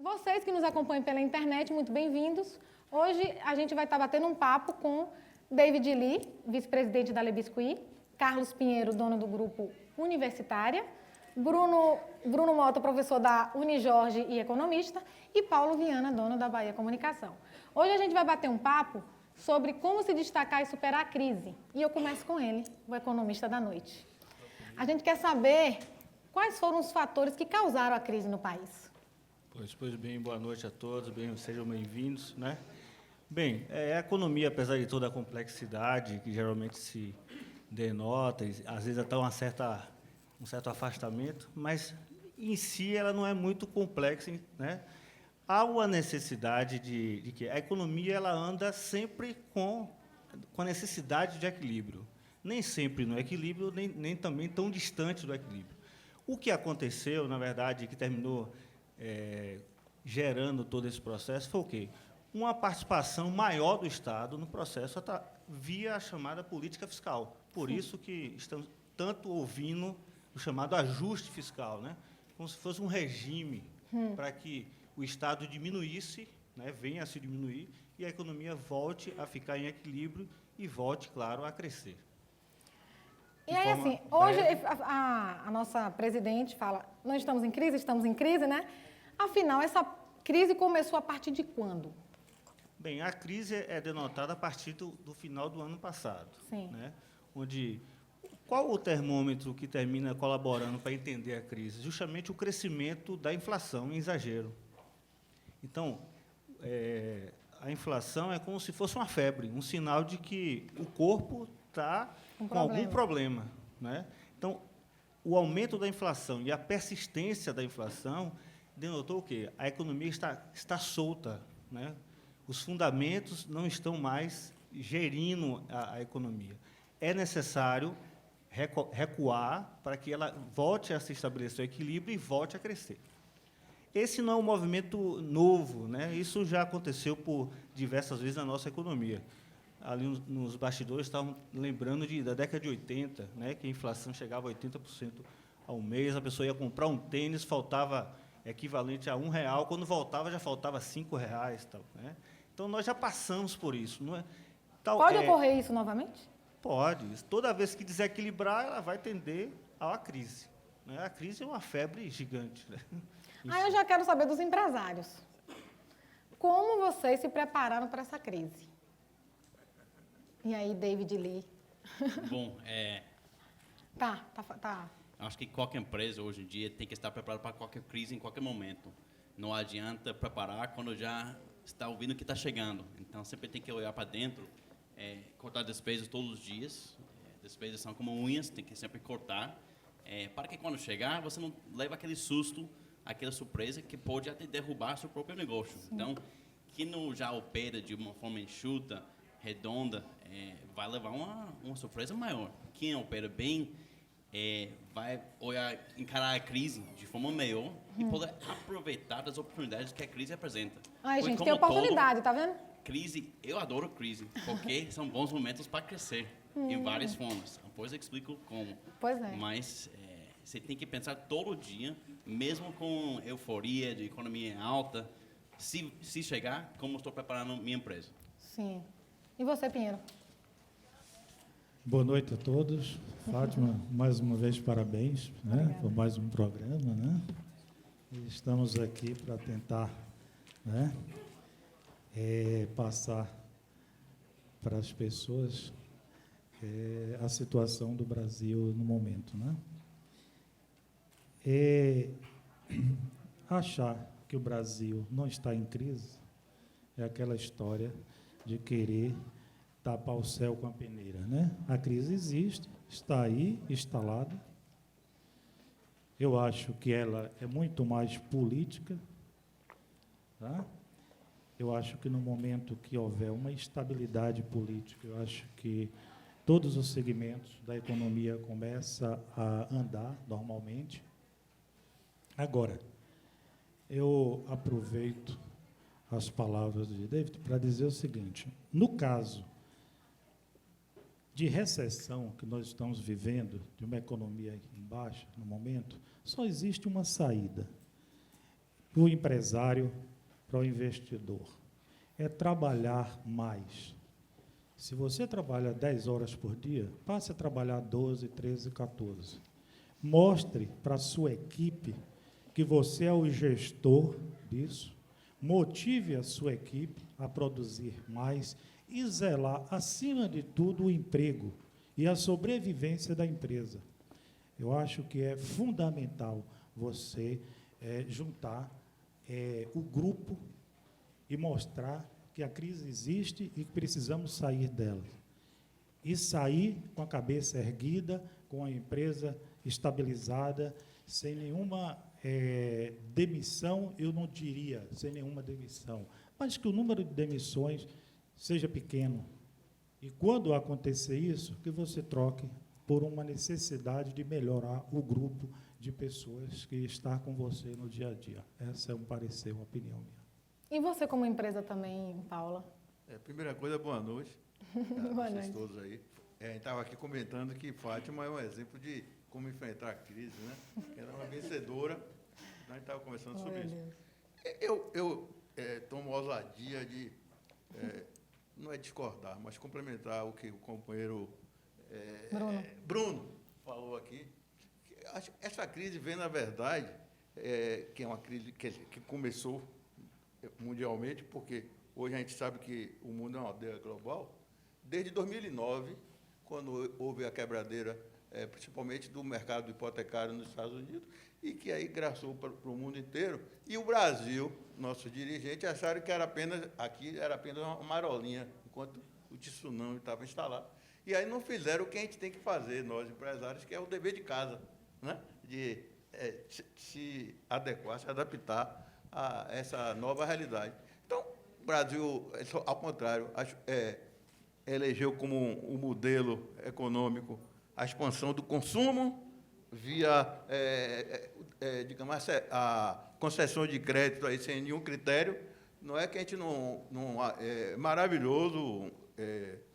Vocês que nos acompanham pela internet, muito bem-vindos. Hoje a gente vai estar batendo um papo com David Lee, vice-presidente da Lebiscuit, Carlos Pinheiro, dono do grupo Universitária, Bruno Mota, professor da Unijorge e economista, e Paulo Viana, dono da Bahia Comunicação. Hoje a gente vai bater um papo sobre como se destacar e superar a crise. E eu começo com ele, o economista da noite. A gente quer saber quais foram os fatores que causaram a crise no país. Pois bem, boa noite a todos, sejam bem-vindos, né? Bem, a economia, apesar de toda a complexidade que geralmente se denota, e às vezes até um certo afastamento, mas em si ela não é muito complexa, né? Há uma necessidade de que a economia ela anda sempre com a necessidade de equilíbrio, nem sempre no equilíbrio, nem também tão distante do equilíbrio. O que aconteceu, na verdade, que terminou gerando todo esse processo foi o quê? Uma participação maior do Estado no processo via a chamada política fiscal. Por isso que estamos tanto ouvindo o chamado ajuste fiscal, né? Como se fosse um regime para que o Estado diminuísse, né, venha a se diminuir, e a economia volte a ficar em equilíbrio e volte, claro, a crescer. E aí, assim, hoje a nossa presidente fala, não estamos em crise, né? Afinal, essa crise começou a partir de quando? Bem, a crise é denotada a partir do final do ano passado. Sim. Né? Qual o termômetro que termina colaborando para entender a crise? Justamente o crescimento da inflação em exagero. Então, a inflação é como se fosse uma febre, um sinal de que o corpo está com algum problema. Né? Então, o aumento da inflação e a persistência da inflação denotou o quê? A economia está solta, né? Os fundamentos não estão mais gerindo a economia. É necessário recuar para que ela volte a se estabelecer o equilíbrio e volte a crescer. Esse não é um movimento novo, né? Isso já aconteceu por diversas vezes na nossa economia. Ali nos bastidores estavam lembrando da década de 80, né? Que a inflação chegava a 80% ao mês, a pessoa ia comprar um tênis, faltava equivalente a R$1, quando voltava já faltava R$5, tal, né? Então nós já passamos por isso, não é? Pode ocorrer isso novamente? Pode. Toda vez que desequilibrar, ela vai tender à crise, né? A crise é uma febre gigante, né? Eu já quero saber dos empresários. Como vocês se prepararam para essa crise? E aí, David Lee? Bom, Tá. Acho que qualquer empresa hoje em dia tem que estar preparada para qualquer crise em qualquer momento. Não adianta preparar quando já está ouvindo que está chegando. Então, sempre tem que olhar para dentro, cortar despesas todos os dias. Despesas são como unhas, tem que sempre cortar, para que quando chegar, você não leve aquele susto, aquela surpresa que pode até derrubar seu próprio negócio. Sim. Então, quem não já opera de uma forma enxuta, redonda, vai levar uma surpresa maior. Quem opera bem vai encarar a crise de forma melhor e poder aproveitar das oportunidades que a crise apresenta. Ai, gente, tem oportunidade, tá vendo? Crise, eu adoro crise, porque são bons momentos para crescer em várias formas. Depois eu explico como. Pois é. Mas você tem que pensar todo dia, mesmo com euforia de economia alta, se chegar, como estou preparando minha empresa. Sim. E você, Pinheiro? Boa noite a todos. Fátima, mais uma vez, parabéns, né, por mais um programa. Né? E estamos aqui para tentar, né, passar para as pessoas a situação do Brasil no momento. Né? Achar que o Brasil não está em crise é aquela história de querer tapar o céu com a peneira, né? A crise existe, está aí, instalada. Eu acho que ela é muito mais política, tá? Eu acho que no momento que houver uma estabilidade política, eu acho que todos os segmentos da economia começam a andar normalmente. Agora, eu aproveito as palavras de David para dizer o seguinte: no caso de recessão que nós estamos vivendo, de uma economia em baixa no momento, só existe uma saída. para o empresário, para o investidor. É trabalhar mais. Se você trabalha 10 horas por dia, passe a trabalhar 12, 13, 14. Mostre para a sua equipe que você é o gestor disso, motive a sua equipe a produzir mais e zelar, acima de tudo, o emprego e a sobrevivência da empresa. Eu acho que é fundamental você juntar o grupo e mostrar que a crise existe e que precisamos sair dela. E sair com a cabeça erguida, com a empresa estabilizada, sem nenhuma demissão, eu não diria sem nenhuma demissão, mas que o número de demissões seja pequeno. E quando acontecer isso, que você troque por uma necessidade de melhorar o grupo de pessoas que está com você no dia a dia. Essa é um parecer, uma opinião minha. E você como empresa também, Paula? Primeira coisa, boa noite. Boa Vocês noite. todos aí. A gente estava aqui comentando que Fátima é um exemplo de como enfrentar a crise, né? Ela é uma vencedora. A gente estava conversando sobre isso. Eu tomo a ousadia de, não é discordar, mas complementar o que o companheiro Bruno falou aqui. Essa crise vem, na verdade, que é uma crise que começou mundialmente, porque hoje a gente sabe que o mundo é uma aldeia global, desde 2009, quando houve a quebradeira, principalmente do mercado hipotecário nos Estados Unidos, e que aí graçou para o mundo inteiro. E o Brasil, nossos dirigentes, acharam que aqui era apenas uma marolinha, enquanto o tsunami estava instalado. E aí não fizeram o que a gente tem que fazer, nós empresários, que é o dever de casa, né? De se adequar, se adaptar a essa nova realidade. Então, o Brasil, ao contrário, elegeu como um modelo econômico a expansão do consumo via, digamos, a concessão de crédito aí sem nenhum critério. Não é que a gente não é maravilhoso,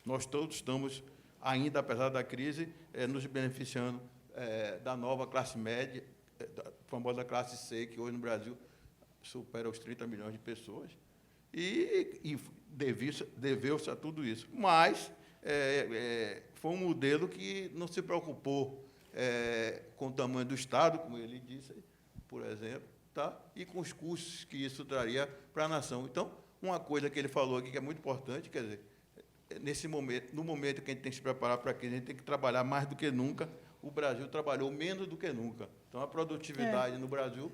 nós todos estamos ainda, apesar da crise, nos beneficiando da nova classe média, da famosa classe C, que hoje no Brasil supera os 30 milhões de pessoas, e deveu-se a tudo isso. Mas foi um modelo que não se preocupou com o tamanho do Estado, como ele disse, por exemplo, tá? E com os custos que isso traria para a nação. Então, uma coisa que ele falou aqui que é muito importante, quer dizer, no momento que a gente tem que se preparar para aquilo, a gente tem que trabalhar mais do que nunca. O Brasil trabalhou menos do que nunca. Então, a produtividade no Brasil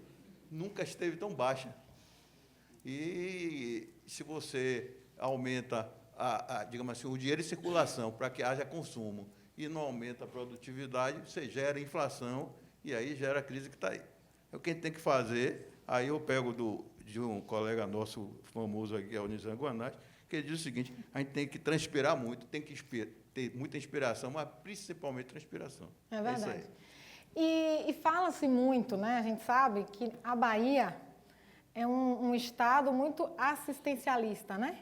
nunca esteve tão baixa. E se você aumenta, digamos assim, o dinheiro em circulação para que haja consumo e não aumenta a produtividade, você gera inflação e aí gera a crise que está aí. É o que a gente tem que fazer. Aí eu pego de um colega nosso famoso aqui, o Nizam Guanais, que ele diz o seguinte: a gente tem que transpirar muito, tem que ter muita inspiração, mas principalmente transpiração. É verdade. É isso aí. E fala-se muito, né? A gente sabe que a Bahia é um estado muito assistencialista, né?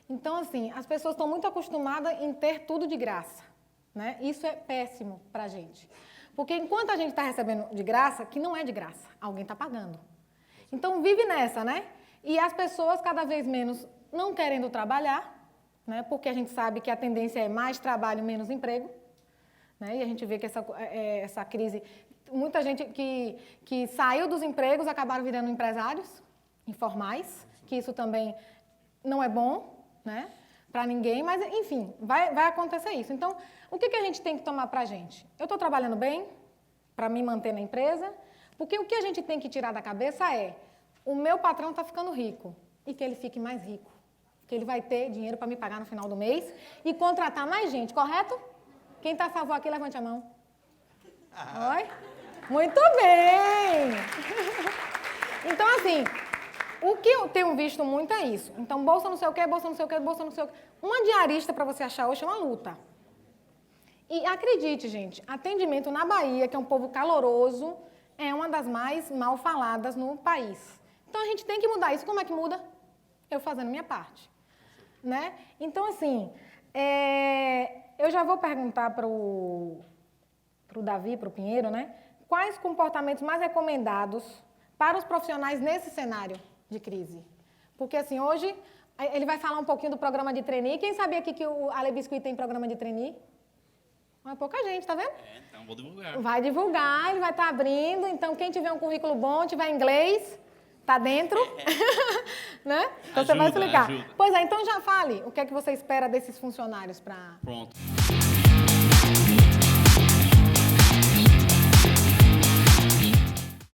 Então, assim, as pessoas estão muito acostumadas em ter tudo de graça, né? Isso é péssimo para a gente. Porque enquanto a gente está recebendo de graça, que não é de graça, alguém está pagando. Então, vive nessa, né? E as pessoas cada vez menos não querendo trabalhar, né? Porque a gente sabe que a tendência é mais trabalho, menos emprego. Né? E a gente vê que essa crise, muita gente que saiu dos empregos acabaram virando empresários informais, que isso também não é bom, né, para ninguém, mas, enfim, vai acontecer isso. Então, o que a gente tem que tomar para a gente? Eu estou trabalhando bem para me manter na empresa, porque o que a gente tem que tirar da cabeça é: o meu patrão está ficando rico, e que ele fique mais rico, que ele vai ter dinheiro para me pagar no final do mês e contratar mais gente, correto? Quem está a favor aqui, levante a mão. Oi? Muito bem! Então, assim, o que eu tenho visto muito é isso. Então, bolsa não sei o quê, bolsa não sei o quê, bolsa não sei o quê. Uma diarista para você achar hoje é uma luta. E acredite, gente, atendimento na Bahia, que é um povo caloroso, é uma das mais mal faladas no país. Então, a gente tem que mudar isso. Como é que muda? Eu fazendo minha parte. Né? Então, assim, eu já vou perguntar para o Davi, para o Pinheiro, né? Quais comportamentos mais recomendados para os profissionais nesse cenário de crise? Porque, assim, hoje, ele vai falar um pouquinho do programa de trainee. Quem sabia aqui que a Le Biscuit tem programa de trainee? Não é pouca gente, tá vendo? Então vou divulgar. Vai divulgar, ele vai estar abrindo. Então, quem tiver um currículo bom, tiver inglês, tá dentro. Né? Então, você vai explicar. Ajuda. Pois é, então já fale o que é que você espera desses funcionários para... Pronto.